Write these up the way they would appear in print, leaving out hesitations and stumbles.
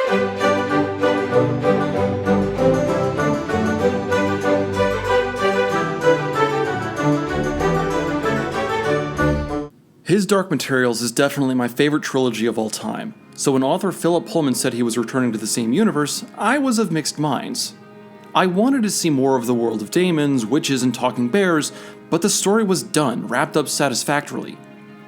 His Dark Materials is definitely my favorite trilogy of all time, so when author Philip Pullman said he was returning to the same universe, I was of mixed minds. I wanted to see more of the world of daemons, witches, and talking bears, but the story was done, wrapped up satisfactorily.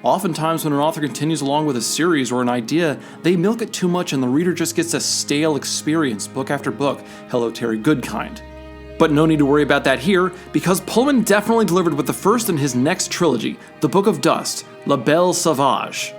Oftentimes when an author continues along with a series or an idea, they milk it too much and the reader just gets a stale experience book after book. Hello, Terry Goodkind. But no need to worry about that here, because Pullman definitely delivered with the first in his next trilogy, The Book of Dust, La Belle Sauvage.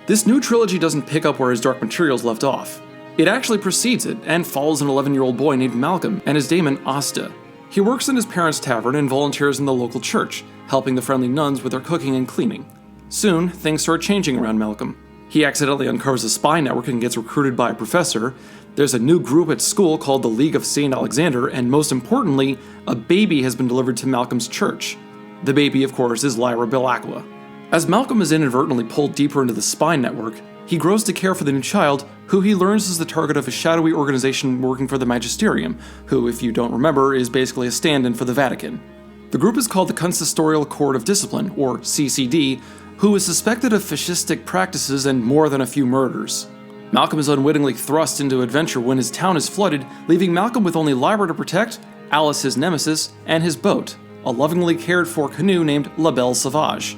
This new trilogy doesn't pick up where his Dark Materials left off. It actually precedes it, and follows an 11-year-old boy named Malcolm and his daemon Asta. He works in his parents' tavern and volunteers in the local church, helping the friendly nuns with their cooking and cleaning. Soon, things start changing around Malcolm. He accidentally uncovers a spy network and gets recruited by a professor. There's a new group at school called the League of St. Alexander, and most importantly, a baby has been delivered to Malcolm's church. The baby, of course, is Lyra Belacqua. As Malcolm is inadvertently pulled deeper into the spy network, he grows to care for the new child, who he learns is the target of a shadowy organization working for the Magisterium, who, if you don't remember, is basically a stand-in for the Vatican. The group is called the Consistorial Court of Discipline, or CCD, who is suspected of fascistic practices and more than a few murders. Malcolm is unwittingly thrust into adventure when his town is flooded, leaving Malcolm with only Lyra to protect, Alice his nemesis, and his boat, a lovingly cared-for canoe named La Belle Sauvage.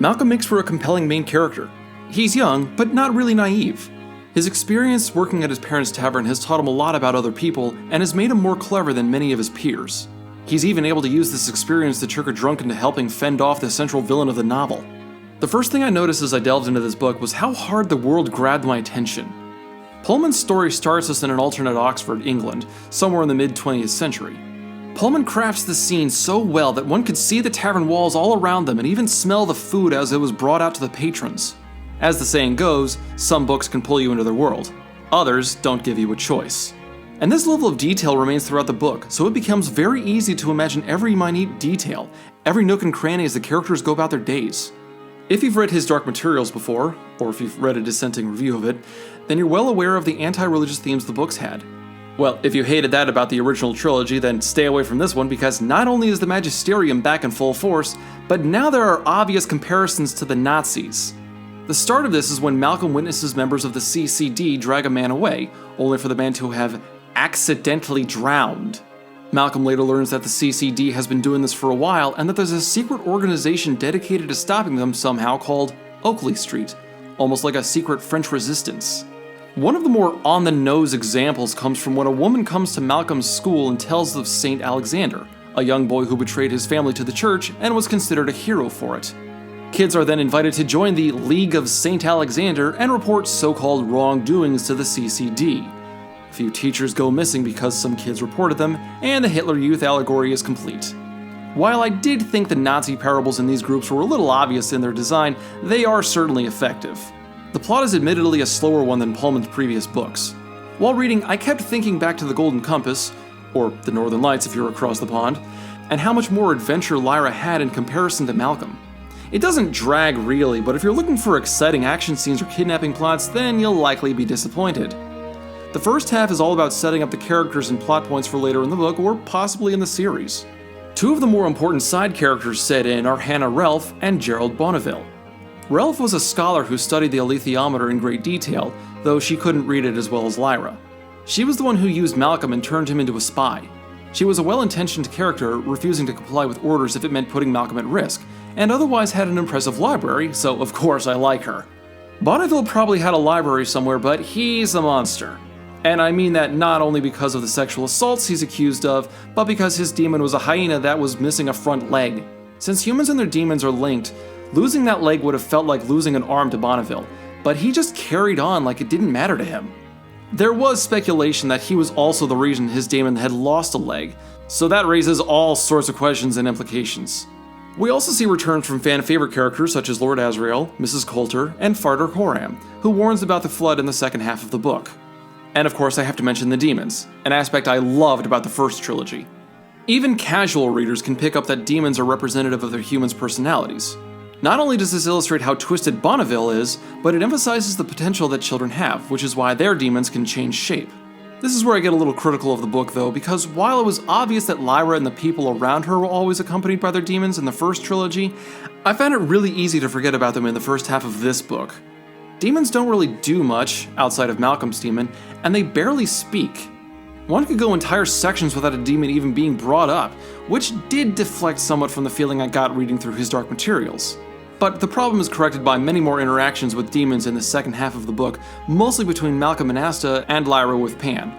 Malcolm makes for a compelling main character. He's young, but not really naive. His experience working at his parents' tavern has taught him a lot about other people and has made him more clever than many of his peers. He's even able to use this experience to trick a drunk into helping fend off the central villain of the novel. The first thing I noticed as I delved into this book was how hard the world grabbed my attention. Pullman's story starts us in an alternate Oxford, England, somewhere in the mid-20th century. Pullman crafts the scene so well that one could see the tavern walls all around them and even smell the food as it was brought out to the patrons. As the saying goes, some books can pull you into their world. Others don't give you a choice. And this level of detail remains throughout the book, so it becomes very easy to imagine every minute detail, every nook and cranny as the characters go about their days. If you've read his Dark Materials before, or if you've read a dissenting review of it, then you're well aware of the anti-religious themes the books had. Well, if you hated that about the original trilogy, then stay away from this one, because not only is the Magisterium back in full force, but now there are obvious comparisons to the Nazis. The start of this is when Malcolm witnesses members of the CCD drag a man away, only for the man to have accidentally drowned. Malcolm later learns that the CCD has been doing this for a while, and that there's a secret organization dedicated to stopping them somehow called Oakley Street, almost like a secret French resistance. One of the more on-the-nose examples comes from when a woman comes to Malcolm's school and tells of St. Alexander, a young boy who betrayed his family to the church and was considered a hero for it. Kids are then invited to join the League of St. Alexander and report so-called wrongdoings to the CCD. A few teachers go missing because some kids reported them, and the Hitler Youth allegory is complete. While I did think the Nazi parables in these groups were a little obvious in their design, they are certainly effective. The plot is admittedly a slower one than Pullman's previous books. While reading, I kept thinking back to the Golden Compass, or the Northern Lights if you're across the pond, and how much more adventure Lyra had in comparison to Malcolm. It doesn't drag really, but if you're looking for exciting action scenes or kidnapping plots, then you'll likely be disappointed. The first half is all about setting up the characters and plot points for later in the book, or possibly in the series. Two of the more important side characters set in are Hannah Relf and Gerald Bonneville. Relf was a scholar who studied the alethiometer in great detail, though she couldn't read it as well as Lyra. She was the one who used Malcolm and turned him into a spy. She was a well-intentioned character, refusing to comply with orders if it meant putting Malcolm at risk, and otherwise had an impressive library, so of course I like her. Bonneville probably had a library somewhere, but he's a monster. And I mean that not only because of the sexual assaults he's accused of, but because his demon was a hyena that was missing a front leg. Since humans and their demons are linked, losing that leg would have felt like losing an arm to Bonneville, but he just carried on like it didn't matter to him. There was speculation that he was also the reason his daemon had lost a leg, so that raises all sorts of questions and implications. We also see returns from fan-favorite characters such as Lord Asriel, Mrs. Coulter, and Farder Horam, who warns about the flood in the second half of the book. And of course I have to mention the demons, an aspect I loved about the first trilogy. Even casual readers can pick up that demons are representative of their humans' personalities. Not only does this illustrate how twisted Bonneville is, but it emphasizes the potential that children have, which is why their demons can change shape. This is where I get a little critical of the book though, because while it was obvious that Lyra and the people around her were always accompanied by their demons in the first trilogy, I found it really easy to forget about them in the first half of this book. Demons don't really do much, outside of Malcolm's demon, and they barely speak. One could go entire sections without a demon even being brought up, which did deflect somewhat from the feeling I got reading through his Dark Materials. But the problem is corrected by many more interactions with demons in the second half of the book, mostly between Malcolm and Asta and Lyra with Pan.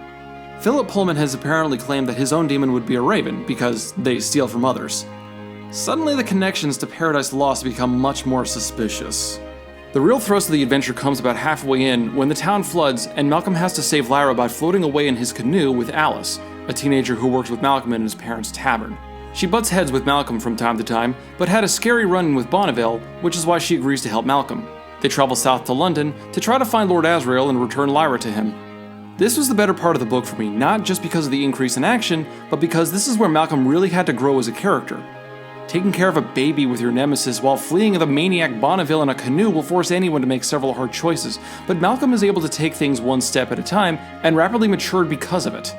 Philip Pullman has apparently claimed that his own demon would be a raven, because they steal from others. Suddenly the connections to Paradise Lost become much more suspicious. The real thrust of the adventure comes about halfway in when the town floods and Malcolm has to save Lyra by floating away in his canoe with Alice, a teenager who works with Malcolm in his parents' tavern. She butts heads with Malcolm from time to time, but had a scary run-in with Bonneville, which is why she agrees to help Malcolm. They travel south to London to try to find Lord Asriel and return Lyra to him. This was the better part of the book for me, not just because of the increase in action, but because this is where Malcolm really had to grow as a character. Taking care of a baby with your nemesis while fleeing the maniac Bonneville in a canoe will force anyone to make several hard choices, but Malcolm is able to take things one step at a time and rapidly matured because of it.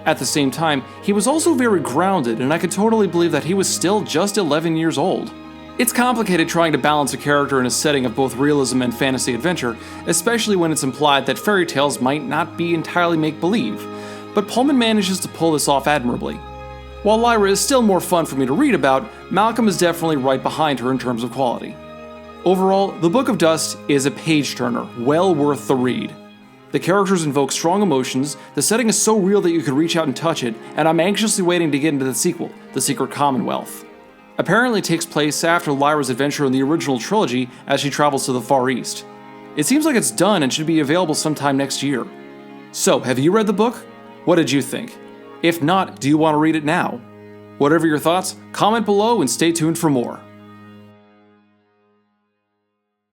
At the same time, he was also very grounded, and I could totally believe that he was still just 11 years old. It's complicated trying to balance a character in a setting of both realism and fantasy adventure, especially when it's implied that fairy tales might not be entirely make-believe, but Pullman manages to pull this off admirably. While Lyra is still more fun for me to read about, Malcolm is definitely right behind her in terms of quality. Overall, The Book of Dust is a page-turner, well worth the read. The characters invoke strong emotions, the setting is so real that you could reach out and touch it, and I'm anxiously waiting to get into the sequel, The Secret Commonwealth. Apparently it takes place after Lyra's adventure in the original trilogy as she travels to the Far East. It seems like it's done and should be available sometime next year. So, have you read the book? What did you think? If not, do you want to read it now? Whatever your thoughts, comment below and stay tuned for more.